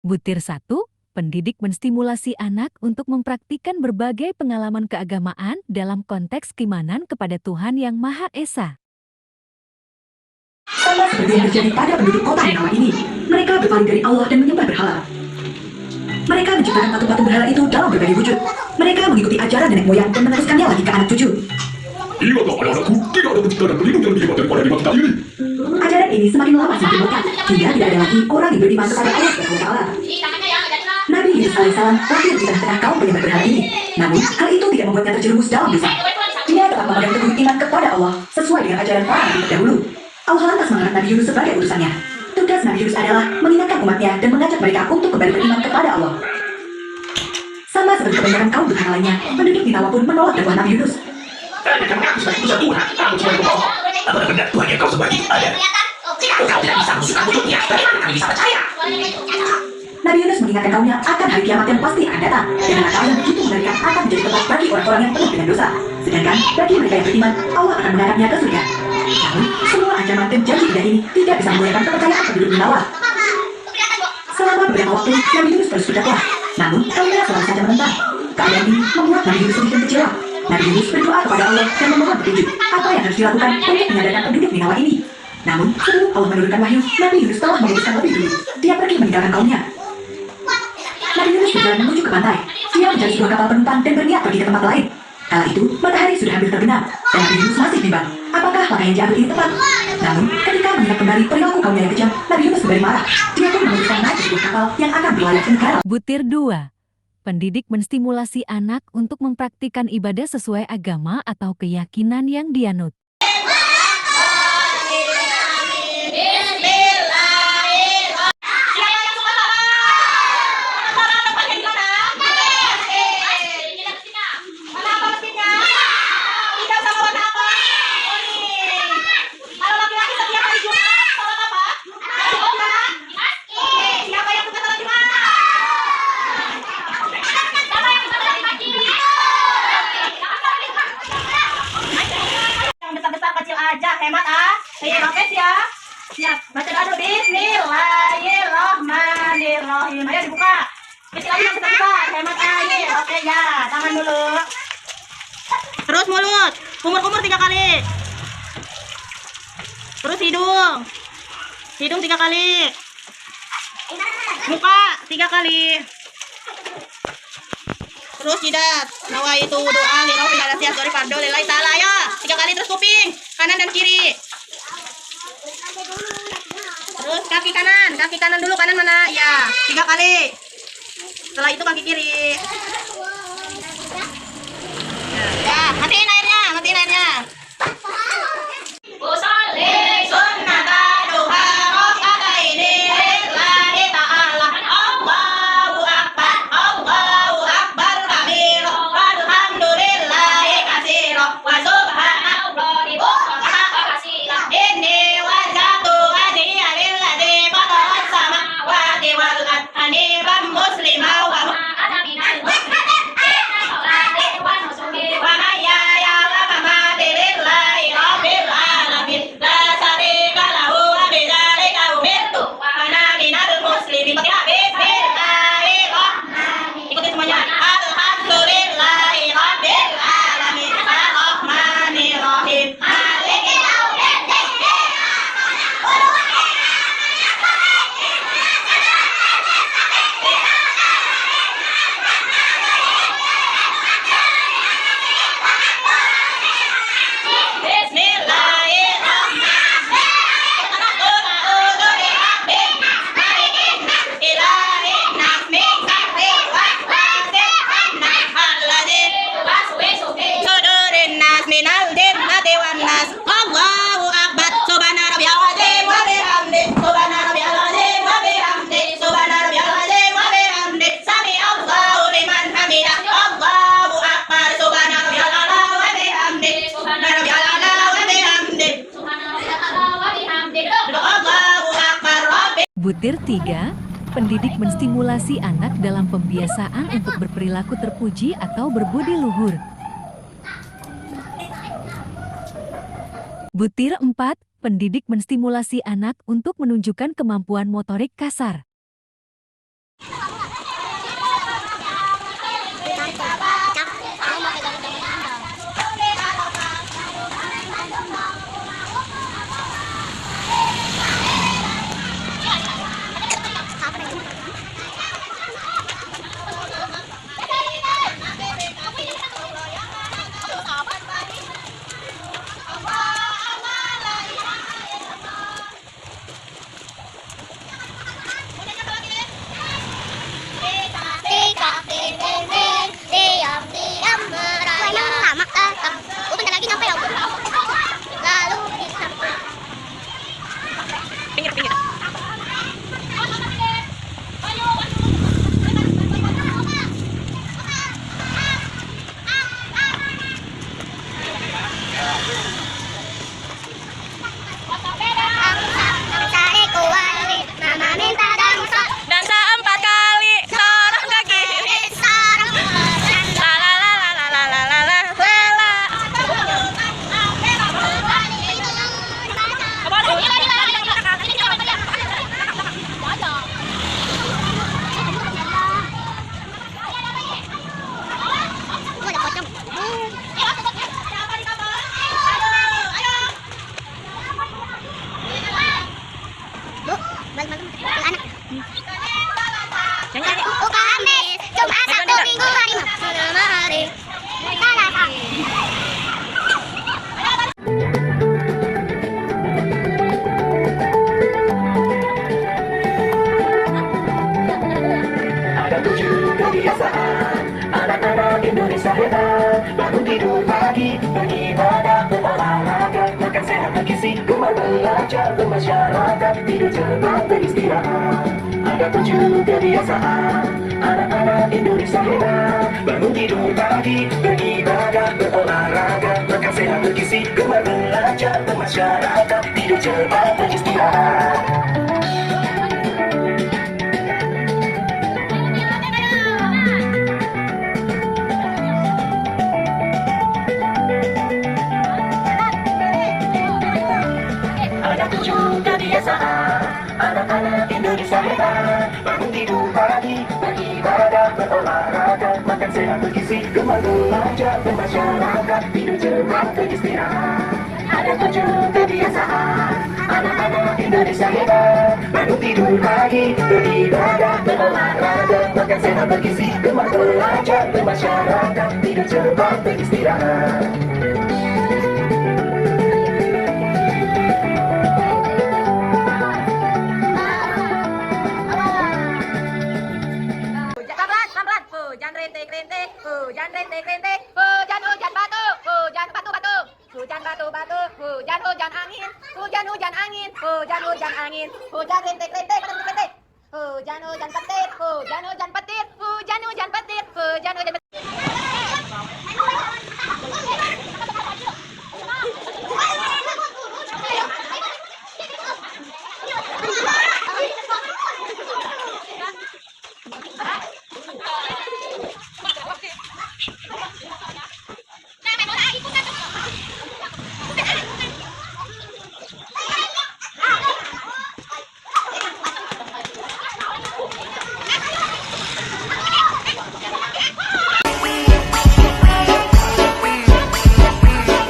Butir 1, pendidik menstimulasi anak untuk mempraktikkan berbagai pengalaman keagamaan dalam konteks keimanan kepada Tuhan Yang Maha Esa. Sama seperti yang terjadi pada penduduk kota Ninawa ini, mereka berpaling dari Allah dan menyembah berhala. Mereka menciptakan patung-patung berhala itu dalam berbagai wujud. Mereka mengikuti ajaran nenek moyang dan meneruskannya lagi ke anak cucu. Ingatlah anak-anakku, tidak ada pencipta dan pelindung yang lebih hebat daripada lima kita ini. Ajaran ini semakin lama semakin melekat, hingga tidak ada lagi orang yang beriman kepada Allah SWT. Nabi Yunus alaihissalam lahir di tengah-tengah kaum penyembah berhala ini. Namun, hal itu tidak membuatnya terjerumus dalam dosa. Dia tetap memegang teguh iman kepada Allah, sesuai dengan ajaran para nabi terdahulu. Allah lantas mengangkat Nabi Yunus sebagai utusannya. Tugas Nabi Yunus adalah mengingatkan umatnya dan mengajak mereka untuk kembali beriman kepada Allah. Sama seperti kebanyakan kaum berhala lainnya, penduduk Ninawa pun menolak dakwah Nabi Yunus. Karena aku sebagai utusan Tuhan, kamu cuma berbohong. Apakah benar Tuhan yang kau sembah itu ada? Jika engkau tidak bisa menunjukkan wujudnya, bagaimana kami bisa percaya? Nabi Yunus mengingatkan kaumnya akan hari kiamat yang pasti akan datang, dan neraka yang begitu mengerikan akan menjadi tempat bagi orang-orang yang penuh dengan dosa. Sedangkan bagi mereka yang beriman, Allah akan mengangkatnya ke surga. Namun, semua ancaman dan janji indah ini tidak bisa memulihkan kepercayaan penduduk Ninawa. Selama beberapa waktu, Nabi Yunus terus berdakwah. Namun, kaumnya selalu saja menentang. Keadaan ini membuat Nabi Yunus sedih dan kecewa. Nabi Yunus berdoa kepada Allah dan memohon petunjuk apa yang harus dilakukan untuk menyadarkan penduduk Ninawa ini. Namun, sebelum Allah menurunkan wahyu, Nabi Yunus telah memutuskan lebih dulu. Dia pergi meninggalkan kaumnya. Nabi Yunus berjalan menuju ke pantai. Dia mencari sebuah kapal penumpang dan berniat pergi ke tempat lain. Kala itu, matahari sudah hampir terbenam, dan Nabi Yunus masih bimbang. Apakah langkah yang diambil ini tepat? Namun, ketika mengingat kembali perilaku kaumnya yang kejam, Nabi Yunus kembali marah. Dia pun memutuskan naik ke sebuah kapal yang akan berlayar ke negara. Butir 2. Pendidik menstimulasi anak untuk mempraktikkan ibadah sesuai agama atau keyakinan yang dianut. Hemat rokes ya. Siap, baca doa dulu. Bismillahirrahmanirrahim. Ayo dibuka. Kecil lagi yang besar. Hemat air. Oke ya, tangan dulu. Terus mulut. Kumur-kumur 3 kali. Terus hidung. Hidung 3 kali. Muka 3 kali. Terus jidat. Nawa itu doa li rofi ala siap dari fardo lillahi ta'ala. Ayo 3 kali. Terus kuping kanan dan kiri. Terus kaki kanan dulu. Kanan mana? Ya, 3 kali. Setelah itu kaki kiri. Ya, matiin airnya. Butir 3, pendidik menstimulasi anak dalam pembiasaan untuk berperilaku terpuji atau berbudi luhur. Butir 4, pendidik menstimulasi anak untuk menunjukkan kemampuan motorik kasar. Jangan. Kamis, Jumat, Sabtu, Minggu, hari selama hari. Selasa. Ada 7 kebiasaan anak-anak Indonesia hebat. Bangun tidur pagi, beribadah, berolahraga, makan sehat bergizi, gemar belajar, bermasyarakat, tidur cepat, beristirahat. Ada 7 kebiasaan anak-anak Indonesia hebat. Bangun tidur pagi, beribadah, berolahraga, makan sehat bergizi, gemar belajar, bermasyarakat, tidur cepat, beristirahat. Ada 7 kebiasaan anak-anak Indonesia hebat. Bangun tidur pagi, beribadah, berolahraga, makan sehat bergizi, gemar belajar, bermasyarakat, tidur cepat, beristirahat. Ada 7 kebiasaan anak-anak Indonesia hebat. Bangun tidur pagi, beribadah, berolahraga, makan sehat bergizi, gemar belajar, bermasyarakat, tidur cepat, beristirahat. Hujan rintik-rintik, hujan rintik-rintik, hujan batu, hujan batu-batu, hujan batu-batu, hujan angin, hujan angin, hujan angin, hujan rintik-rintik, rintik-rintik, hujan petir, hujan petir, hujan petir, hujan petir.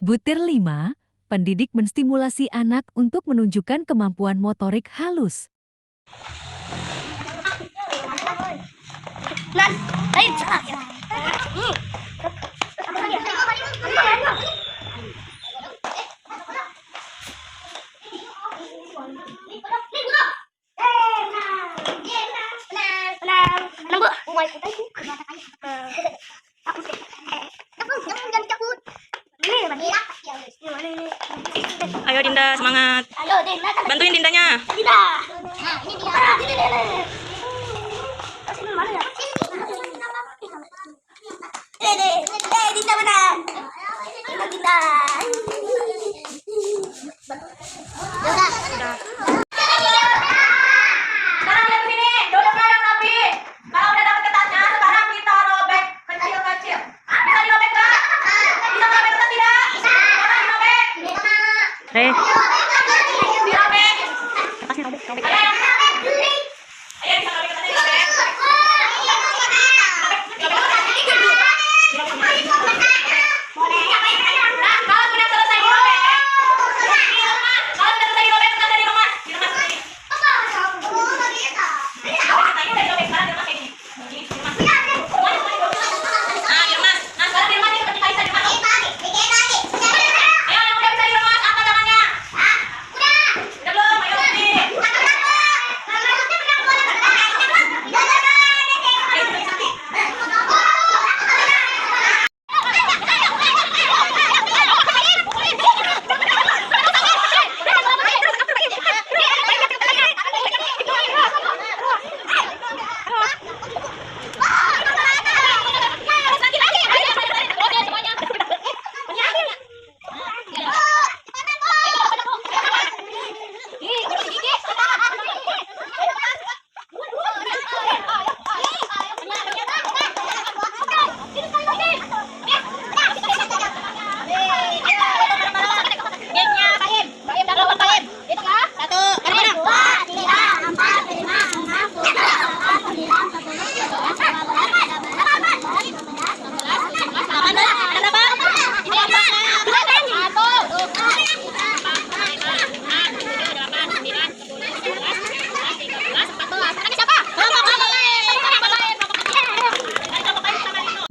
Butir 5, pendidik menstimulasi anak untuk menunjukkan kemampuan motorik halus. Ayo Dinda, semangat. Ayo, Dinda. Bantuin Dindanya. Dinda. Nah, ini dia. Ini mana ya? Dinda menang. Dinda. Udah. Sekarang lihat sini, duduknya yang rapi. Kalau udah dapat kertasnya, sekarang kita robek kecil-kecil. Bisa dirobek nggak? Bisa dirobek atau tidak? Sekarang dirobek. Dirobek. Ayo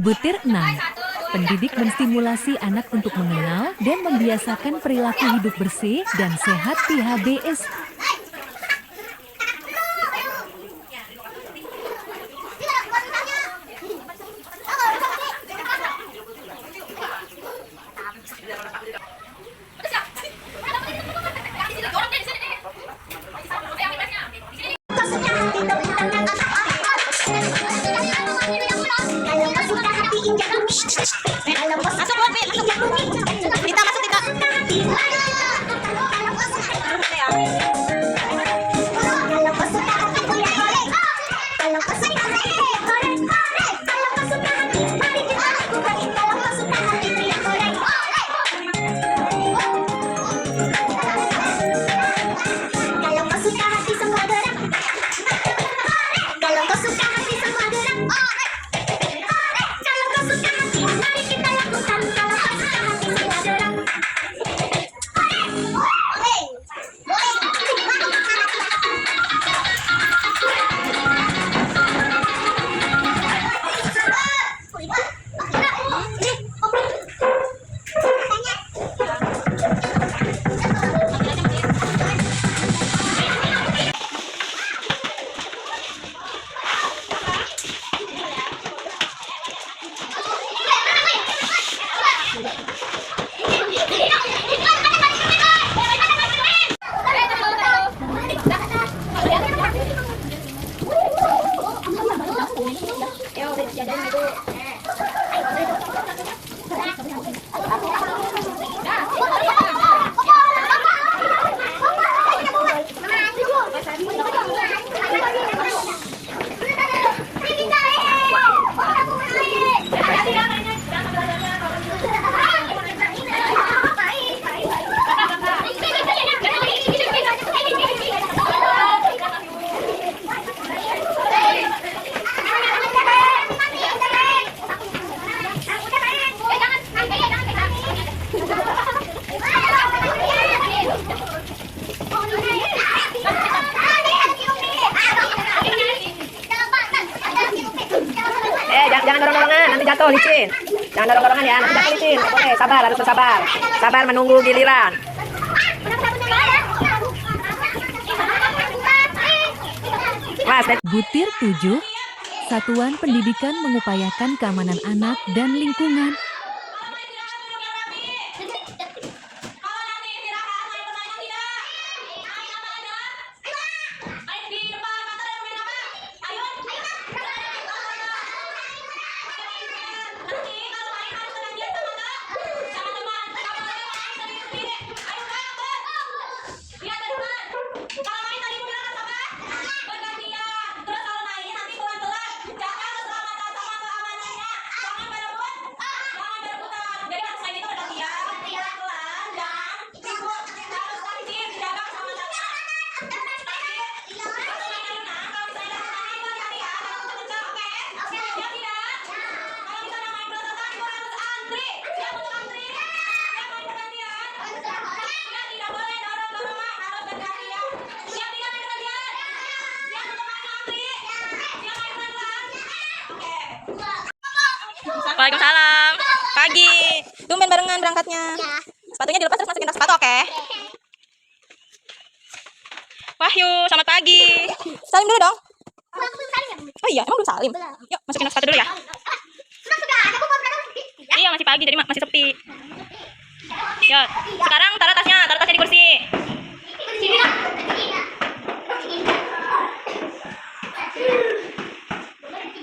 Butir 6. Pendidik menstimulasi anak untuk mengenal dan membiasakan perilaku hidup bersih dan sehat PHBS. Jangan dorong-dorongan, nanti jatuh licin. Jangan dorong-dorongan ya, nanti jatuh licin. Oke, sabar, harus bersabar. Sabar menunggu giliran. Butir 7. Satuan pendidikan mengupayakan keamanan anak dan lingkungan. Waalaikumsalam. Pagi. Tumben barengan berangkatnya. Ya. Sepatunya dilepas terus masukin tas sepatu, oke? Wahyu, selamat pagi. Salim dulu dong. Oh iya, emang belum salim? Yuk, masukin tas sepatu dulu ya. Iya, masih pagi jadi masih sepi. Yuk, sekarang taruh tasnya di kursi.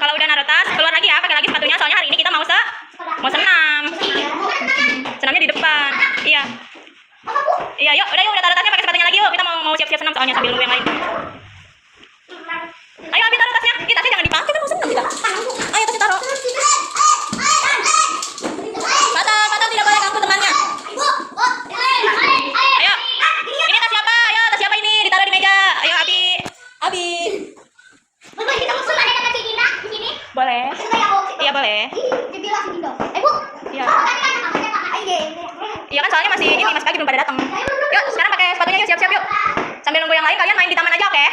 Kalau udah naruh tas, keluar lagi ya, pakai lagi sepatunya. Soalnya hari ini kita mau senam. Senamnya di depan. Iya. Iya, yuk, udah taruh tasnya, pakai sepatunya lagi yuk. Kita mau siap-siap senam soalnya sambil nunggu yang lain. Ayo, Abi taruh tasnya. Tasnya jangan dipakai kan mau senam kita. Ayo tasnya taruh. Patah tidak boleh ganggu temannya. Ayo. Ini tas siapa? Ayo, tas siapa ini? Ditaruh di meja. Ayo, Abi. Boleh. Iya, boleh. Iya. Iya kan soalnya masih pagi belum pada datang. Yuk, sekarang pakai sepatunya yuk, siap-siap yuk. Sambil nunggu yang lain kalian main di taman aja, oke?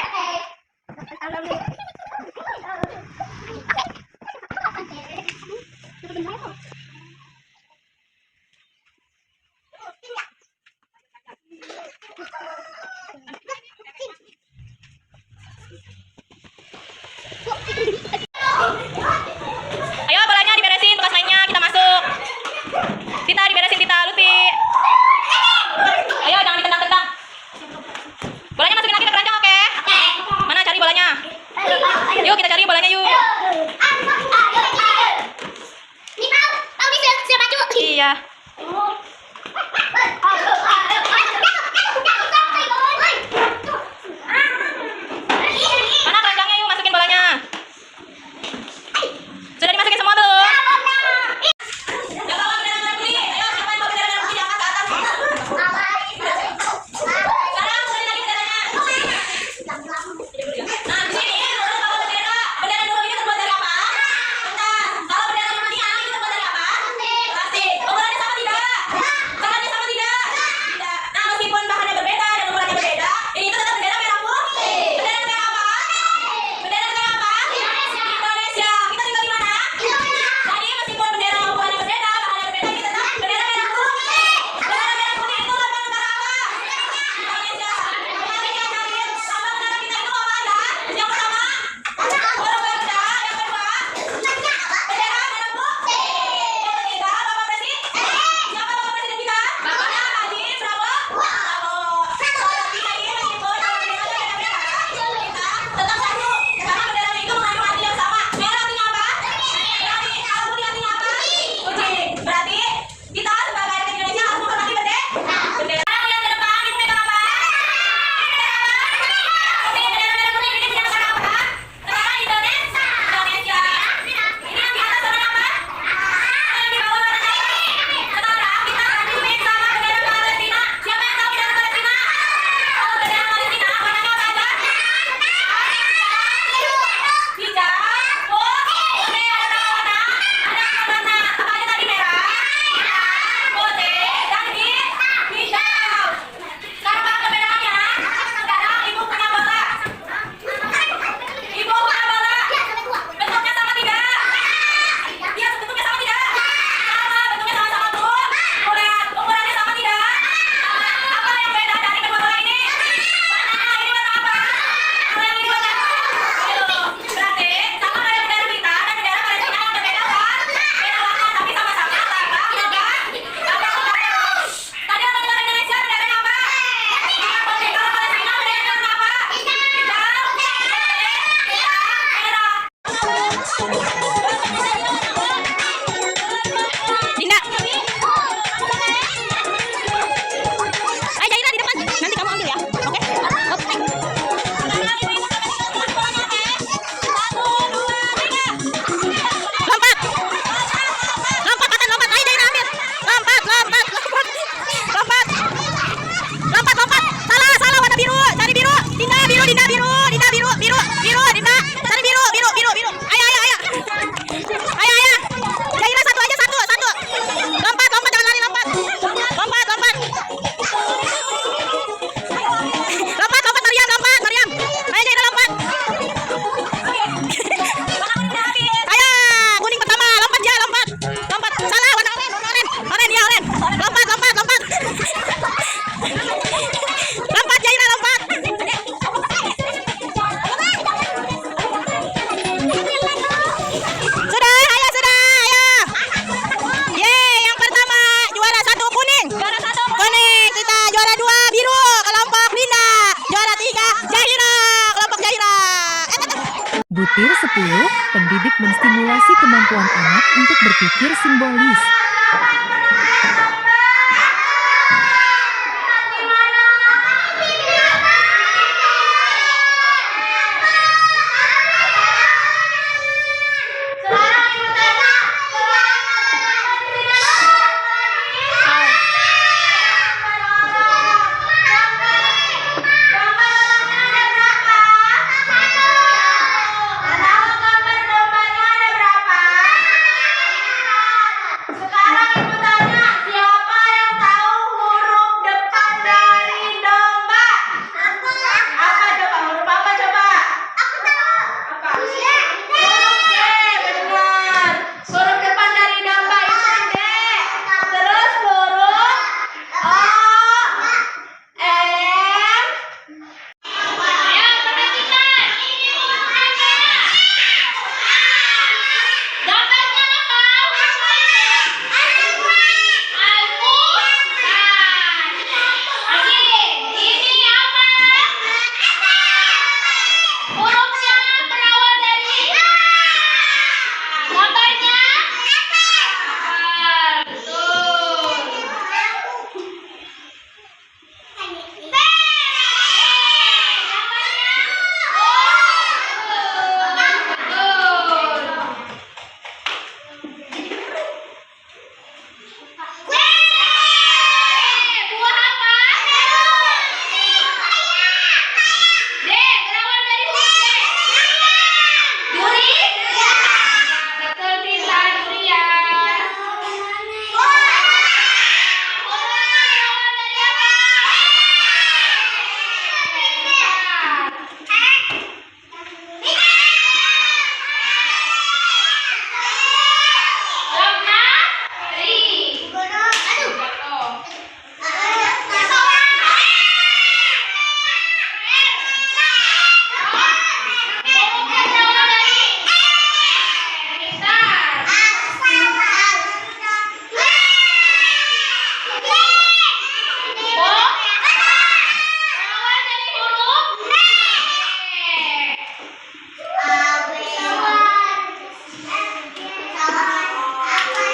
Butir 10, pendidik menstimulasi kemampuan anak untuk berpikir simbolis.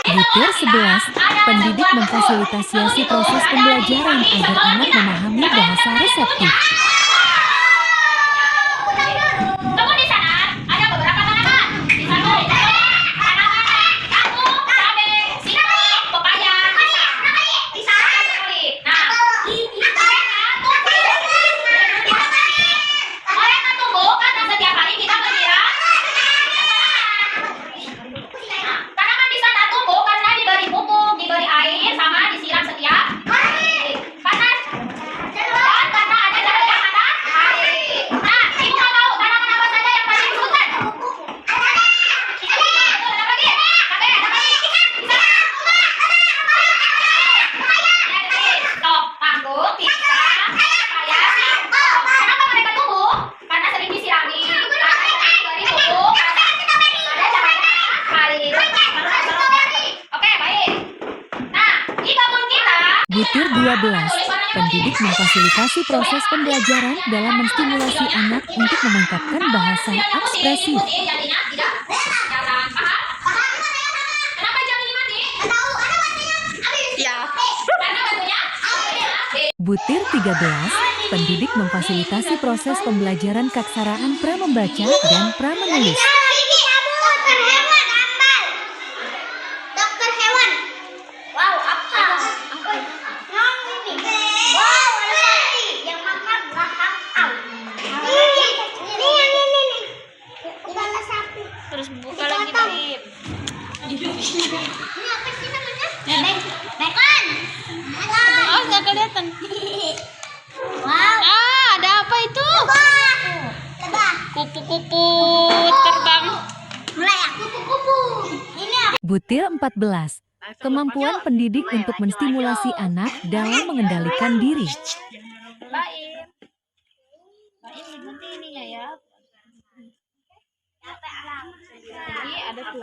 Butir 11, pendidik memfasilitasi proses pembelajaran agar anak memahami bahasa reseptif. Tunggu di sana, ada beberapa tanaman. Di sana kamu, cabe, singkong, pepaya, pisang, kulit. Nah, mereka tumbuh karena setiap hari kita menyiram. Tanaman di sana tumbuh karena diberi pupuk, diberi air, sama disiram setiap hari. Karena ada cahaya matahari. Nah, ibu mau tahu tanaman apa saja yang paling dibutuhkan? Ada lagi? Cabai, ada lagi? Stop, tanggung, pisang, pepaya, singkong. Kenapa mereka tumbuh? Karena sering disirami, karena diberi pupuk, karena ada cahaya matahari. Oke, baik. Nah, di kebun kita Butir 12, pendidik memfasilitasi proses pembelajaran dalam menstimulasi anak untuk mengungkapkan bahasa ekspresif. jadinya tidak jalan. Paham? Kenapa jam ini mati? Tahu, ada batunya. Iya. Karena batunya habis. Butir 13, pendidik memfasilitasi proses pembelajaran keaksaraan pra-membaca dan pra-menulis. Gigi kamu dokter hewan ambal. Dokter hewan. Wow, apa? Wow, ada sapi yang makan belakang au. Ini yang ini nih. Kepala sapi. Terus buka lagi Bib. Ini apa sih namanya? Bacon. Oh, nggak kelihatan. Wow. Ah, ada apa itu? Lebah. Kupu-kupu terbang. Mulai ya, kupu-kupu. Ini apa? Butir 14, kemampuan pendidik untuk menstimulasi anak dalam mengendalikan diri. Baim. Baim ikuti ininya ya. Jadi ada tuh.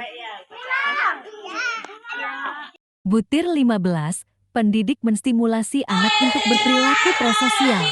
Butir 15, pendidik menstimulasi anak untuk berperilaku prososial.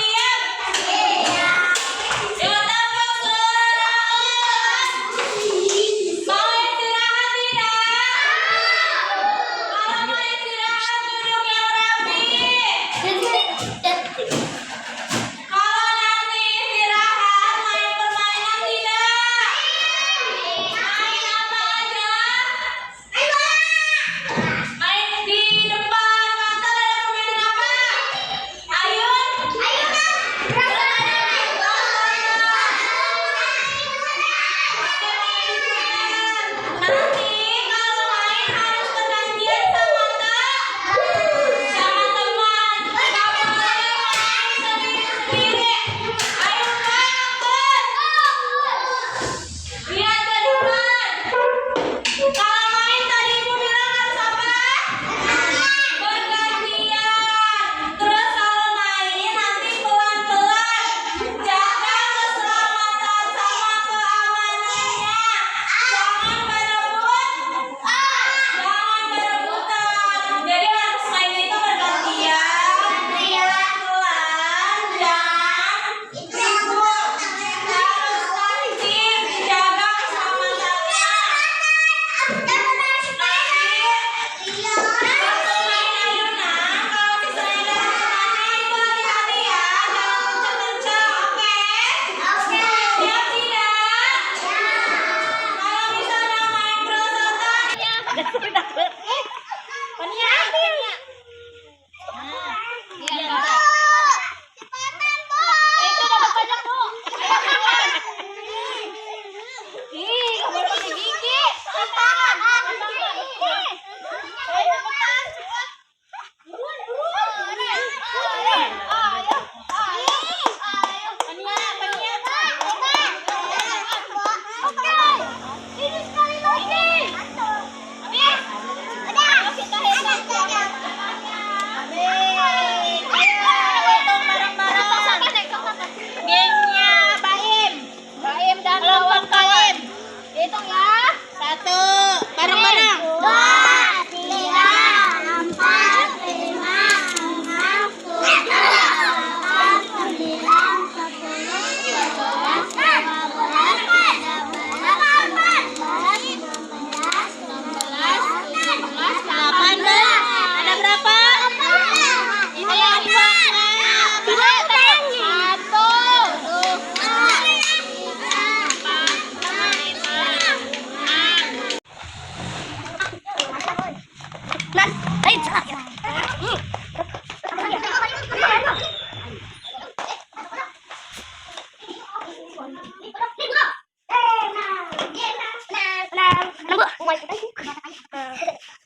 semua ikut aja.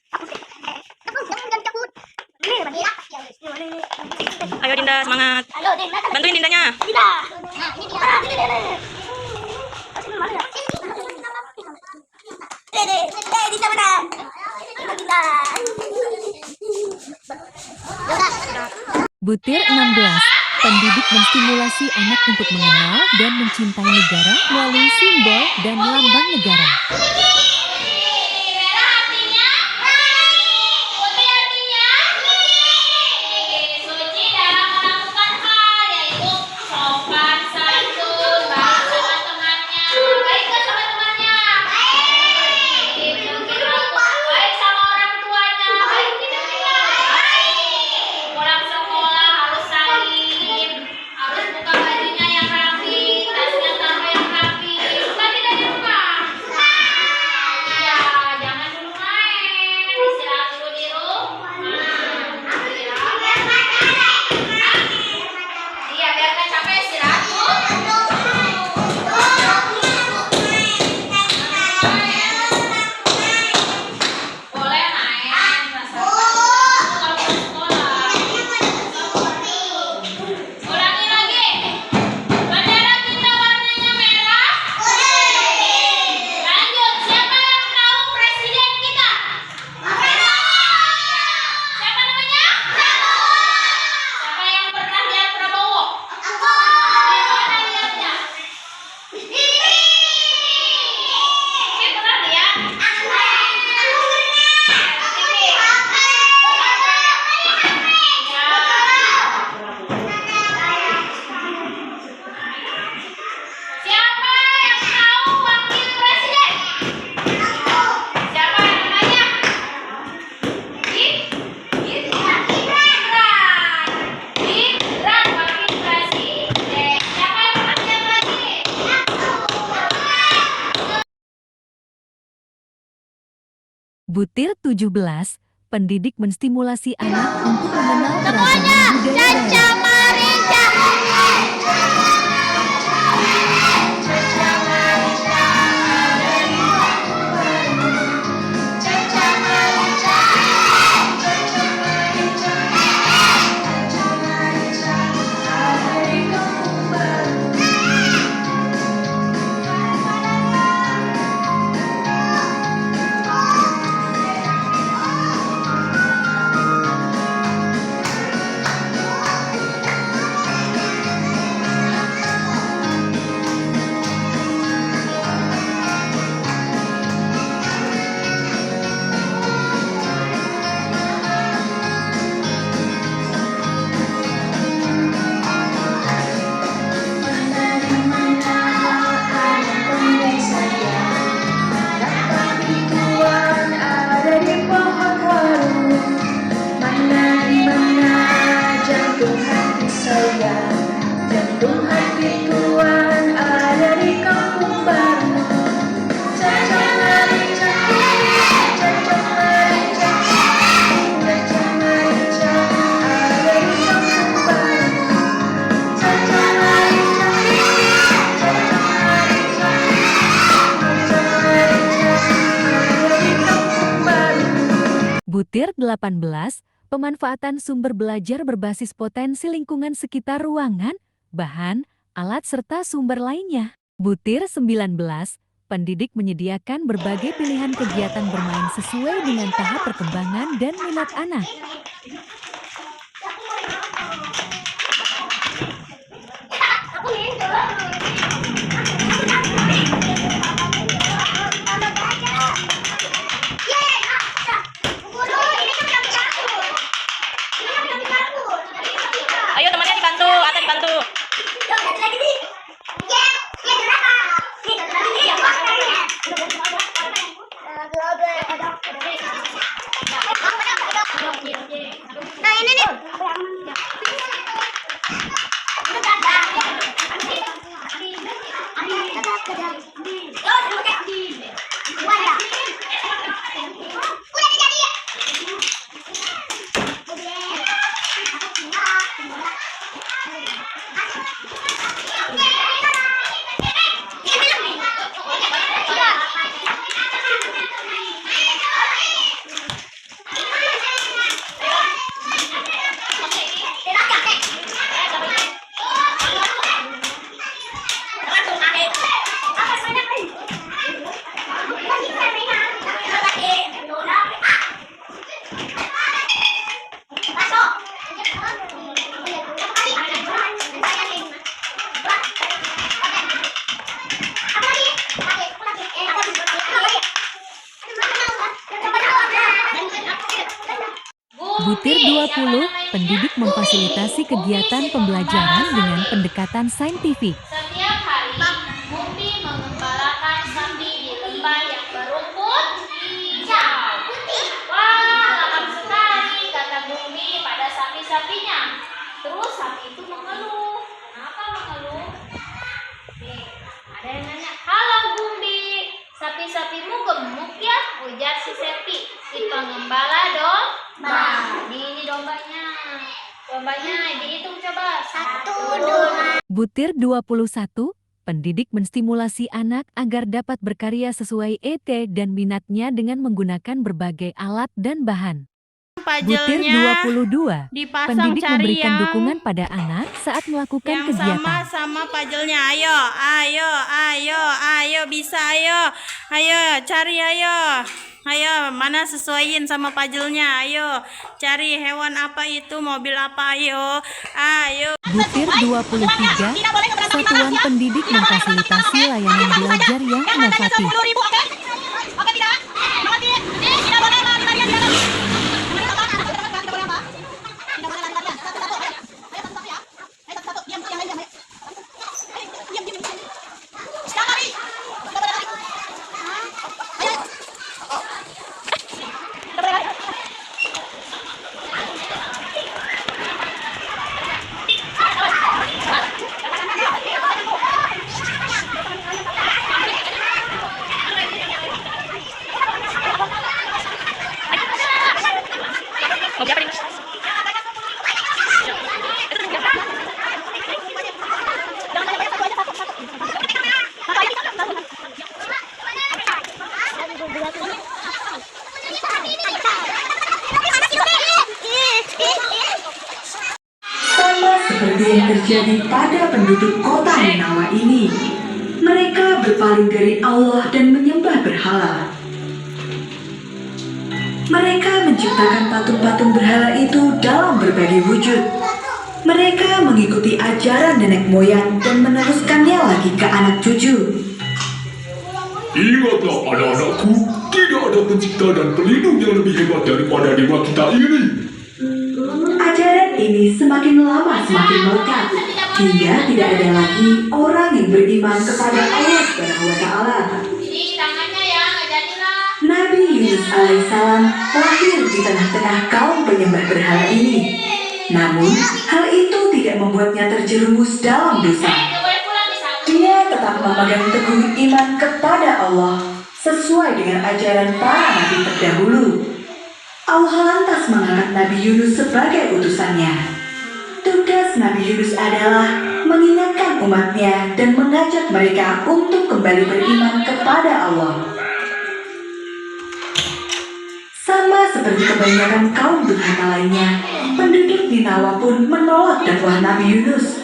Takut deh. Takut, jangan takut. Ini Bang. Ayo Dinda, semangat. Ayo, Dinda. Bantuin Dindanya. Dinda. Nah, ini dia. Sini mana ya? Dinda mana? Dinda. Butir 16. Pendidik menstimulasi anak untuk mengenal dan mencintai negara melalui simbol dan lambang negara. Merah artinya putih artinya suci dalam melakukan hal, yaitu sopan santun, baik sama temannya, baik ke sama temannya, baik sama orang tuanya, baik tidak pulang sekolah harus salim, harus buka bajunya yang rapi, tasnya taruh yang rapi, bukan tidak di rumah. Iya, jangan dulu main, istirahat dulu di rumah. Iya, biar nggak capek istirahat dulu. Boleh main, kalau ke sekolah. Ulangi lagi. Bendera kita warnanya merah. Lanjut, siapa yang tahu presiden kita? Siapa namanya? Siapa yang pernah lihat Prabowo? Di mana lihatnya? Ini pernah lihat? Siapa yang tahu wakil presiden? Siapa namanya? Gibran wakil presiden. Siapa yang pernah lihat lagi? Butir 17. Pendidik menstimulasi anak untuk mengenal keragaman budaya daerah. Butir 18. Pemanfaatan sumber belajar berbasis potensi lingkungan sekitar ruangan, bahan, alat serta sumber lainnya. Butir 19. Pendidik menyediakan berbagai pilihan kegiatan bermain sesuai dengan tahap perkembangan dan minat anak. Ayo temannya dibantu, Ata dibantu. Nah, Butir 20, pendidik memfasilitasi kegiatan pembelajaran dengan pendekatan saintifik. Setiap hari, Bumbi mengembalakan sapi di lembah yang berumput hijau. Wah, lengkap sekali, kata Bumbi pada sapi-sapinya. Terus sapi itu mengeluh. Kenapa mengeluh? Nih, ada yang nanya, halo Bumbi, sapi-sapimu gemuk ya? Ujar si Septi, si pengembala domba. Ini dombanya. Dombanya dihitung coba. 1, 2. Butir 21, pendidik menstimulasi anak agar dapat berkarya sesuai ET dan minatnya dengan menggunakan berbagai alat dan bahan. Butir 22, pendidik memberikan dukungan pada anak saat melakukan yang kegiatan. sama puzzle-nya. Ayo, bisa, ayo, cari, ayo, mana sesuaiin sama puzzle-nya, ayo, cari hewan apa itu, mobil apa, ayo. Butir 23, satuan pendidik memfasilitasi layanan belajar yang inovatif. Mobil apa nih? Sama seperti yang terjadi pada penduduk kota Ninawa ini, mereka berpaling dari Allah dan menyembah berhala. Mereka menciptakan patung-patung berhala itu dalam berbagai wujud. Mereka mengikuti ajaran nenek moyang dan meneruskannya lagi ke anak cucu. Ingatlah anak-anakku, tidak ada pencipta dan pelindung yang lebih hebat daripada dewa kita ini. Ajaran ini semakin lama semakin melekat, hingga tidak ada lagi orang yang beriman kepada Allah Subhanahu wa Ta'ala. Ini tangannya ya, nggak jadilah. Nabi Yunus alaihissalam lahir di tengah-tengah kaum penyembah berhala ini. Namun, hal itu tidak membuatnya terjerumus dalam dosa. Nggak boleh pulang di sana. Dia tetap memegang teguh iman kepada Allah sesuai dengan ajaran para nabi terdahulu. Allah lantas mengangkat Nabi Yunus sebagai utusannya. Tugas Nabi Yunus adalah mengingatkan umatnya dan mengajak mereka untuk kembali beriman kepada Allah. Sama seperti kebanyakan kaum durhaka lainnya, penduduk Ninawa pun menolak dakwah Nabi Yunus.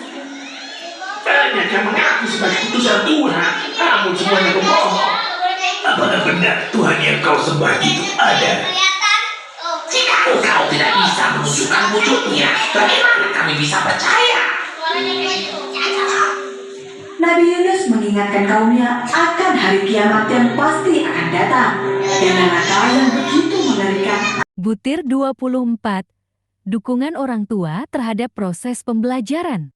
Banyak yang mengaku sebagai utusan Tuhan, namun semuanya berbohong. Apakah benar Tuhan yang kau sembah itu ada? Jika engkau tidak bisa menunjukkan wujudnya, bagaimana kami bisa percaya? Suaranya kayak gitu. Nabi Yunus mengingatkan kaumnya akan hari kiamat yang pasti akan datang dan neraka yang begitu mengerikan. Butir 24, dukungan orang tua terhadap proses pembelajaran.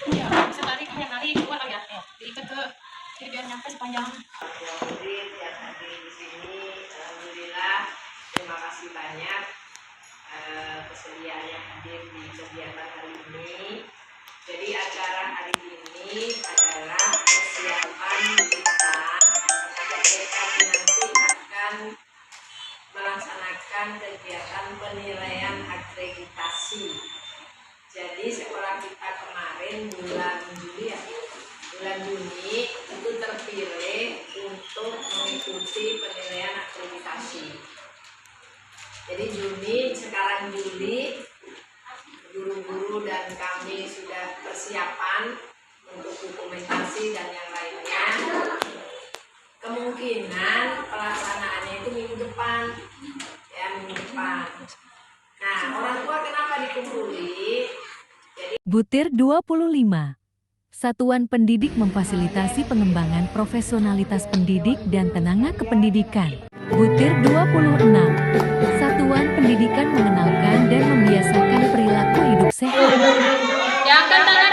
Bisa tarik, yang tarik keluar kali ya. Diikat ke, jadi biar nyampe sepanjang. Murid yang hadir di sini, alhamdulillah, terima kasih banyak kesediaannya hadir di kegiatan hari ini. Jadi acara hari ini adalah persiapan kita ketika nanti akan melaksanakan kegiatan penilaian akreditasi. Jadi sekolah kita kemarin bulan Juli ya, bulan Juni itu terpilih untuk mengikuti penilaian akreditasi. Jadi sekarang Juli, guru-guru dan kami sudah persiapan untuk dokumentasi dan yang lainnya. Kemungkinan pelaksanaannya itu minggu depan, ya minggu depan. Nah, orang tua kenapa dikumpuli? Butir 25. Satuan Pendidik memfasilitasi pengembangan profesionalitas pendidik dan tenaga kependidikan. Butir 26. Satuan Pendidikan mengenalkan dan membiasakan perilaku hidup sehat. Yang tangannya.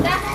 Dah.